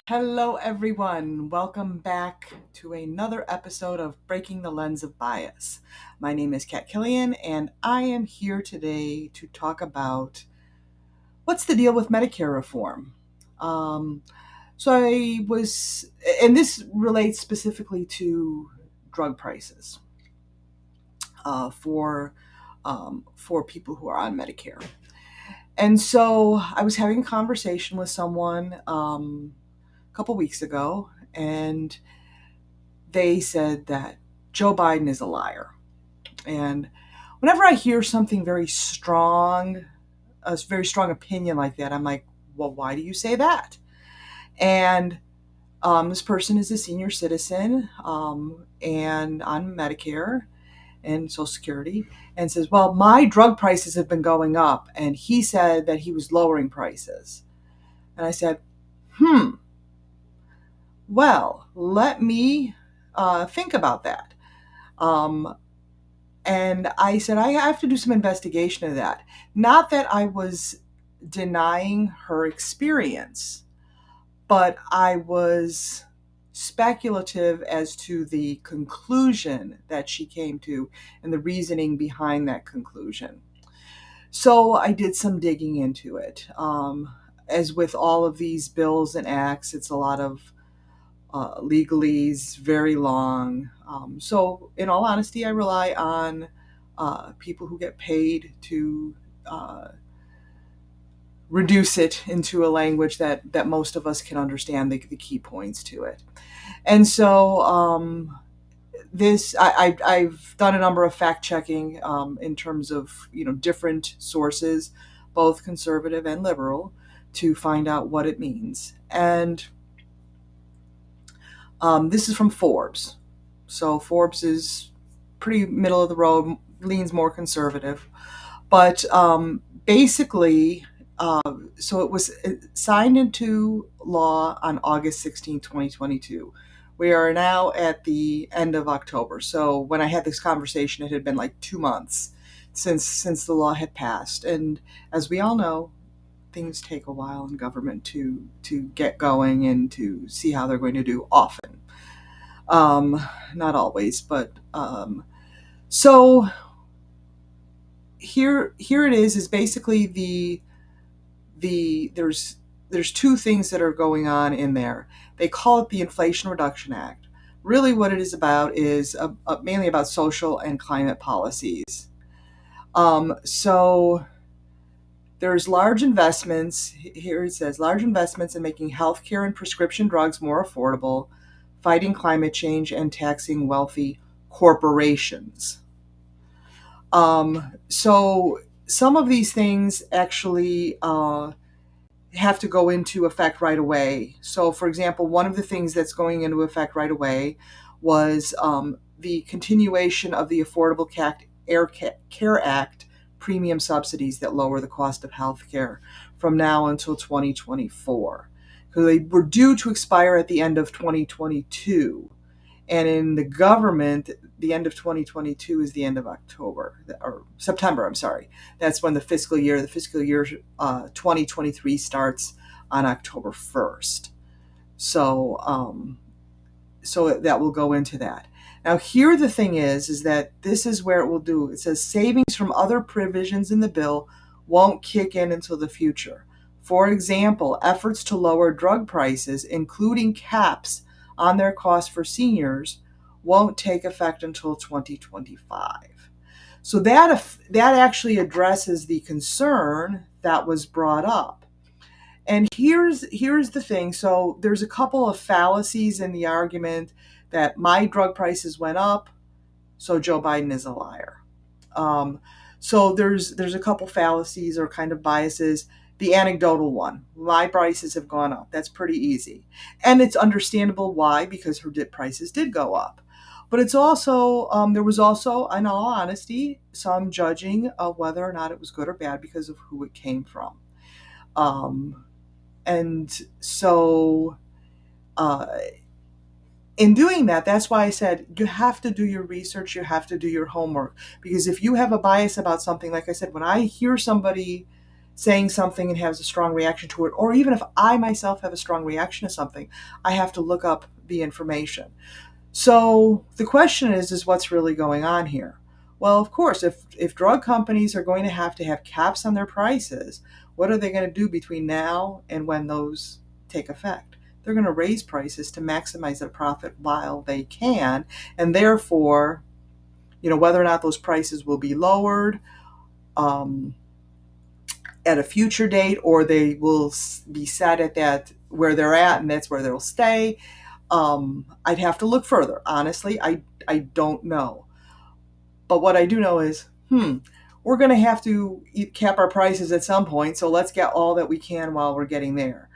Hello, everyone. Welcome back to another episode of Breaking the Lens of Bias. My name is Kat Killian, and I am here today to talk about what's the deal with Medicare reform. Um, and this relates specifically to drug prices for people who are on Medicare. And so I was having a conversation with someone a couple weeks ago, and they said that Joe Biden is a liar. And whenever I hear something a very strong opinion like that, I'm like, well, why do you say that? And this person is a senior citizen and on Medicare and Social Security, and says, well, my drug prices have been going up. And he said that he was lowering prices. And I said, well, let me think about that. Um, And I said, I have to do some investigation of that. Not that I was denying her experience, but I was speculative as to the conclusion that she came to and the reasoning behind that conclusion. So I did some digging into it. As with all of these bills and acts, it's a lot of legalese, very long. So, in all honesty, I rely on people who get paid to uh, reduce it into a language that most of us can understand the key points to it. And so, I've done a number of fact checking in terms of different sources, both conservative and liberal, to find out what it means. And this is from Forbes. So Forbes is pretty middle of the road, leans more conservative. But basically, so it was signed into law on August 16, 2022. We are now at the end of October. So when I had this conversation, it had been like 2 months since the law had passed. And as we all know, things take a while in government to get going and to see how they're going to do often. Not always, but so here it is basically there's two things that are going on in there. They call it the Inflation Reduction Act. Really, what it is about is mainly about social and climate policies. So there's large investments. Here it says large investments in making healthcare and prescription drugs more affordable, fighting climate change, and taxing wealthy corporations. So some of these things actually have to go into effect right away. So, for example, one of the things that's going into effect right away was the continuation of the Affordable Care Act premium subsidies that lower the cost of health care from now until 2024. Because they were due to expire at the end of 2022. And in the government, the end of 2022 is the end of October or September. I'm sorry. That's when the fiscal year 2023 starts on October 1st. So that will go into that. Now, here the thing is that this is where it will do. It says savings from other provisions in the bill won't kick in until the future. For example, efforts to lower drug prices, including caps on their cost for seniors, won't take effect until 2025. So that actually addresses the concern that was brought up. And here's the thing. So there's a couple of fallacies in the argument that my drug prices went up, so Joe Biden is a liar. Um, so there's a couple fallacies or kind of biases. The anecdotal one, my prices have gone up. That's pretty easy, and it's understandable why, because her prices did go up. But it's also there was also, in all honesty, some judging of whether or not it was good or bad because of who it came from. Um, and so uh, in doing that, that's why I said you have to do your research, you have to do your homework. Because if you have a bias about something, like I said, when I hear somebody saying something and has a strong reaction to it, or even if I myself have a strong reaction to something, I have to look up the information. So the question is what's really going on here? Well, of course, if drug companies are going to have caps on their prices, what are they going to do between now and when those take effect? They're going to raise prices to maximize their profit while they can, and therefore, whether or not those prices will be lowered um, at a future date, or they will be set at that where they're at, and that's where they'll stay. I'd have to look further. Honestly, I don't know. But what I do know is, we're going to have to cap our prices at some point, so let's get all that we can while we're getting there.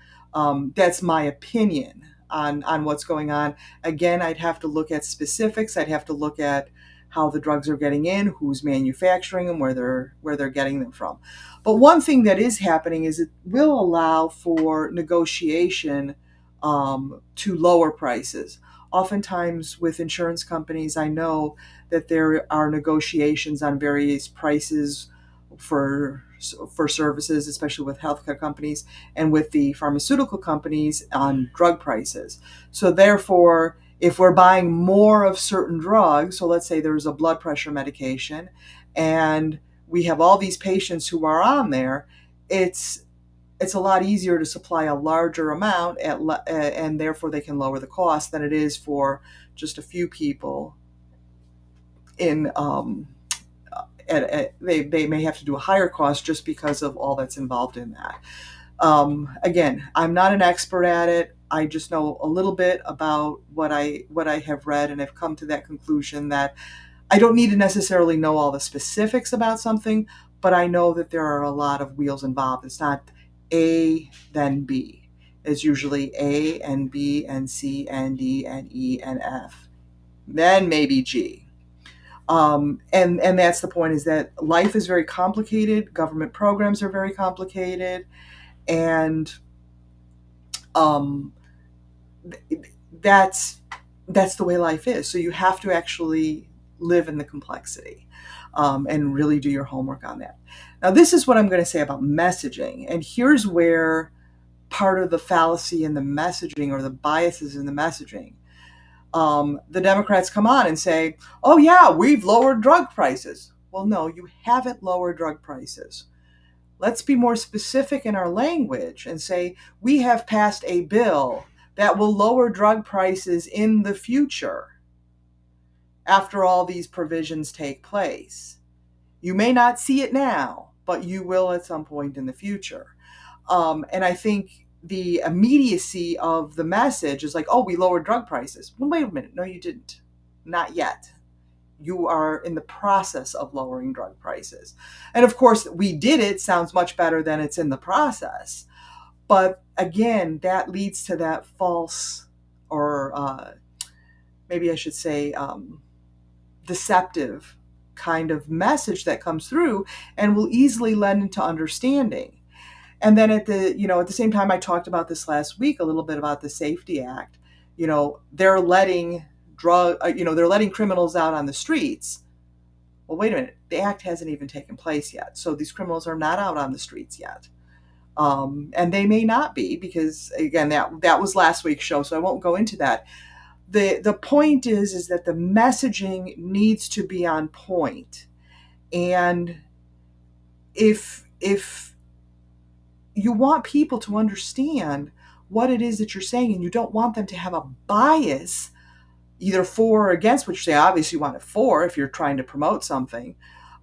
That's my opinion on what's going on. Again, I'd have to look at specifics. I'd have to look at how the drugs are getting in, who's manufacturing them, where they're getting them from. But one thing that is happening is it will allow for negotiation to lower prices. Oftentimes with insurance companies, I know that there are negotiations on various prices for services, especially with healthcare companies and with the pharmaceutical companies on drug prices. So therefore, if we're buying more of certain drugs, so let's say there's a blood pressure medication and we have all these patients who are on there, it's a lot easier to supply a larger amount and therefore they can lower the cost than it is for just a few people in they may have to do a higher cost just because of all that's involved in that. Again, I'm not an expert at it. I just know a little bit about what I have read, and I've come to that conclusion that I don't need to necessarily know all the specifics about something, but I know that there are a lot of wheels involved. It's not A, then B. It's usually A and B and C and D and E and F, then maybe G. And that's the point, is that life is very complicated. Government programs are very complicated, and um, that's the way life is. So you have to actually live in the complexity and really do your homework on that. Now, this is what I'm going to say about messaging, and here's where part of the fallacy in the messaging, or the biases in the messaging. The Democrats come on and say, oh yeah, we've lowered drug prices. Well, no, you haven't lowered drug prices. Let's be more specific in our language and say, we have passed a bill that will lower drug prices in the future after all these provisions take place. You may not see it now, but you will at some point in the future. And I think the immediacy of the message is like, oh, we lowered drug prices. Well, wait a minute. No, you didn't. Not yet. You are in the process of lowering drug prices. And of course, we did it sounds much better than it's in the process. But again, that leads to that false, or maybe I should say deceptive kind of message that comes through and will easily lend into understanding. And then at the same time, I talked about this last week a little bit about the Safety Act. They're letting they're letting criminals out on the streets. Well, wait a minute, the act hasn't even taken place yet, so these criminals are not out on the streets yet, and they may not be, because again, that was last week's show, so I won't go into that. The point is that the messaging needs to be on point, and if you want people to understand what it is that you're saying, and you don't want them to have a bias either for or against what you say. Obviously, you want it for if you're trying to promote something.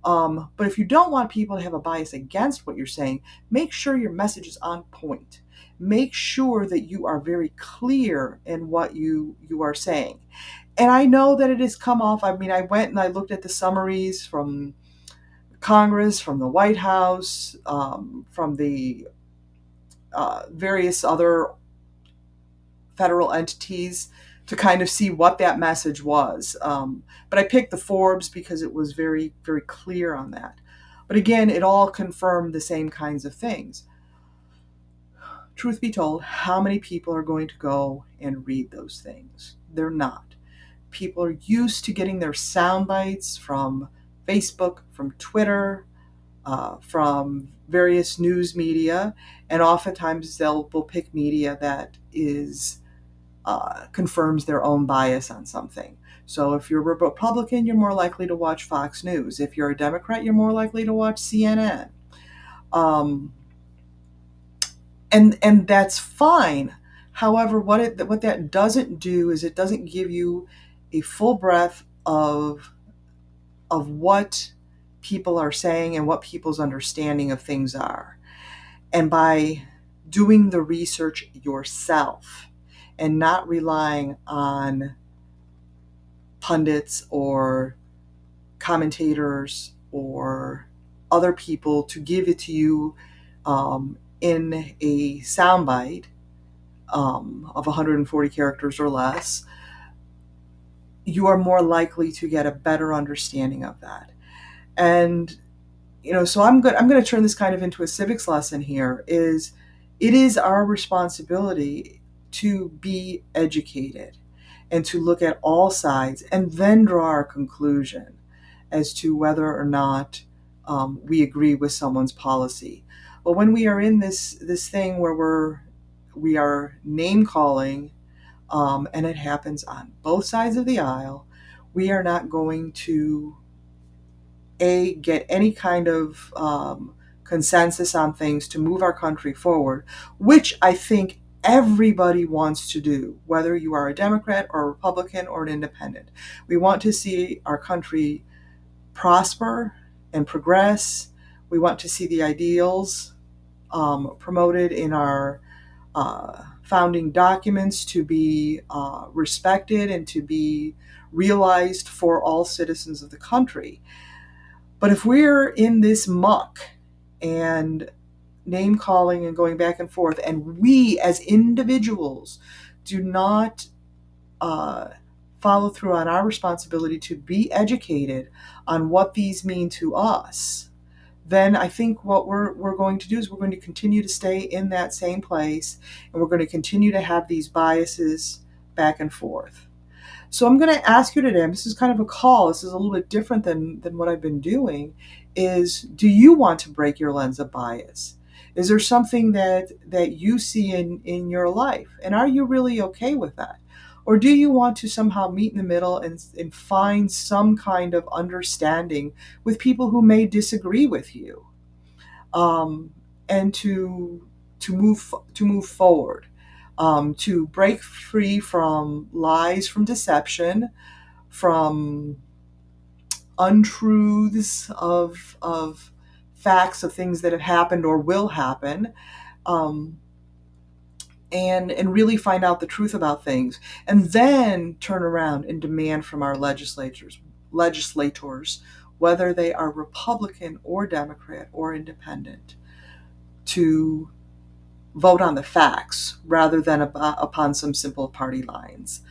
But if you don't want people to have a bias against what you're saying, make sure your message is on point. Make sure that you are very clear in what you are saying. And I know that it has come off. I mean, I went and I looked at the summaries from Congress, from the White House, from the various other federal entities, to kind of see what that message was. But I picked the Forbes because it was very, very clear on that. But again, it all confirmed the same kinds of things. Truth be told, how many people are going to go and read those things? They're not. People are used to getting their sound bites from Facebook, from Twitter, from various news media, and oftentimes they'll pick media that is confirms their own bias on something. So if you're a Republican, you're more likely to watch Fox News. If you're a Democrat, you're more likely to watch CNN. Um, and that's fine. However, what that doesn't do is it doesn't give you a full breadth of what people are saying and what people's understanding of things are. And by doing the research yourself and not relying on pundits or commentators or other people to give it to you in a soundbite of 140 characters or less, you are more likely to get a better understanding of that. And so I'm going to turn this kind of into a civics lesson here. It is our responsibility to be educated and to look at all sides and then draw our conclusion as to whether or not we agree with someone's policy. But when we are in this thing where we are name calling, and it happens on both sides of the aisle, we are not going to get any kind of consensus on things to move our country forward, which I think everybody wants to do, whether you are a Democrat or a Republican or an independent. We want to see our country prosper and progress. We want to see the ideals promoted in our founding documents to be respected and to be realized for all citizens of the country. But if we're in this muck and name calling and going back and forth, and we as individuals do not follow through on our responsibility to be educated on what these mean to us, then I think what we're going to do is we're going to continue to stay in that same place, and we're going to continue to have these biases back and forth. So I'm going to ask you today, and this is kind of a call, this is a little bit different than what I've been doing, is do you want to break your lens of bias? Is there something that you see in your life? And are you really okay with that? Or do you want to somehow meet in the middle and find some kind of understanding with people who may disagree with you, and to move forward? To break free from lies, from deception, from untruths of facts of things that have happened or will happen, and really find out the truth about things, and then turn around and demand from our legislators, whether they are Republican or Democrat or independent, to vote on the facts rather than upon some simple party lines.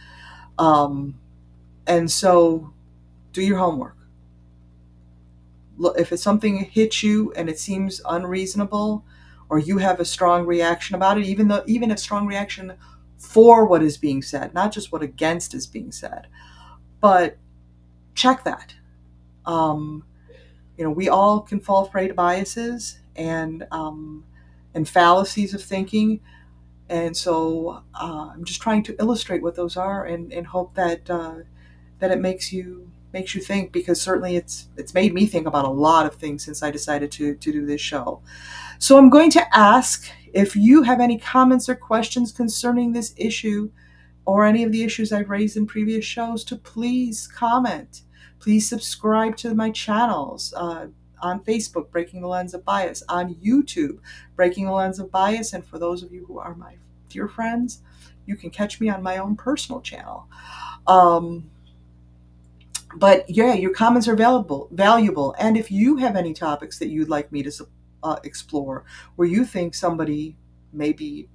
And so do your homework. Look, if it's something hits you and it seems unreasonable, or you have a strong reaction about it, even a strong reaction for what is being said, not just what against is being said, but check that. We all can fall prey to biases and fallacies of thinking. And so I'm just trying to illustrate what those are, and hope that it makes you think, because certainly it's made me think about a lot of things since I decided to do this show. So I'm going to ask if you have any comments or questions concerning this issue or any of the issues I've raised in previous shows, to please comment. Please subscribe to my channels. On Facebook, Breaking the Lens of Bias. On YouTube, Breaking the Lens of Bias. And for those of you who are my dear friends, you can catch me on my own personal channel. But yeah, your comments are valuable. And if you have any topics that you'd like me to explore, where you think somebody may be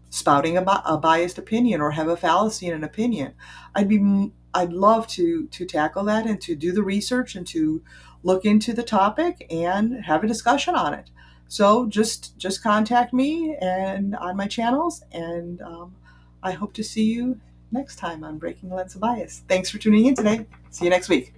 spouting a biased opinion or have a fallacy in an opinion, I'd love to tackle that and to do the research and to look into the topic and have a discussion on it. So just contact me and on my channels, and I hope to see you next time on Breaking the Lens of Bias. Thanks for tuning in today. See you next week.